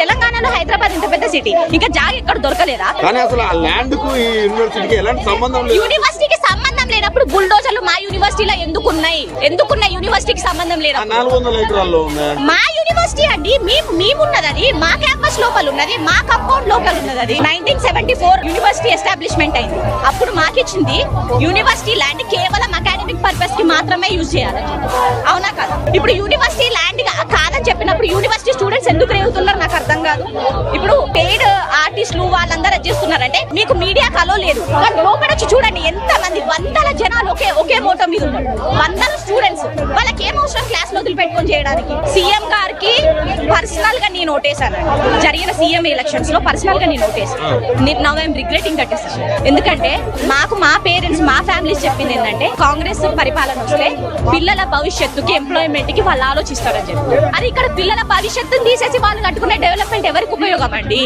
తెలంగాణలో హైదరాబాద్ ఇంత పెద్ద సిటీ, ఇంకా జాగ ఎక్కడ దొరకలేదా? కానీ అసలు ఆ ల్యాండ్ కు ఈ యూనివర్సిటీకి ఎలాంటి సంబంధం లేదు. యూనివర్సిటీకి సంబంధం లేనప్పుడు బుల్డోజర్లు మా యూనివర్సిటీలో ఎందుకున్నాయి? యూనివర్సిటీకి సంబంధం లేదు. 400 ఎకరాల్లో ఉన్నాయి. మా యూనివర్సిటీ అండి, మేమున్నది అది, మా క్యాంపస్ లోపల ఉన్నది, మా కంపౌండ్ లోపల ఉన్నది. అది 1974 యూనివర్సిటీ ఎస్టాబ్లిష్మెంట్ అయింది. అప్పుడు మాకిచ్చింది యూనివర్సిటీ ల్యాండ్ కేవలం అకాడమిక్ పర్పస్ కి మాత్రమే యూజ్ చేయాలి. అవునా కదా? ఇప్పుడు యూనివర్సిటీ ల్యాండ్ కాదని చెప్పినప్పుడు యూనివర్సిటీ స్టూడెంట్స్ ఎందుకు రేగుతున్నారు నాకు అర్థం కాదు. ఇప్పుడు పెయిడ్ ఆర్టిస్టులు వాళ్ళందరూ చేస్తున్నారంటే మీకు మీడియా కలో లేదు. లోపల వచ్చి చూడండి ఎంత మంది, వందల జనాలు ఒకే మోటో మీద ఉన్నారు. వందల స్టూడెంట్స్, వాళ్ళకి ఏం అవసరం క్లాస్ లో వదిలిపెట్టుకొని చేయడానికి? సీఎం గారికి పర్సనల్ గా నేను ఓటేసాను. జరిగిన సీఎం ఎలక్షన్స్ లో పర్సనల్ గా నేను ఓటేసాను. Now I'm regretting that decision. ఎందుకంటే మాకు మా పేరెంట్స్, మా ఫ్యామిలీస్ చెప్పింది ఏంటంటే కాంగ్రెస్ పరిపాలన వస్తే పిల్లల భవిష్యత్తుకి, ఎంప్లాయ్మెంట్ కి వాళ్ళు ఆలోచిస్తారని చెప్పి. అది ఇక్కడ పిల్లల భవిష్యత్తుని తీసేసి వాళ్ళు కట్టుకునే డెవలప్మెంట్ ఎవరికి ఉపయోగం అండి?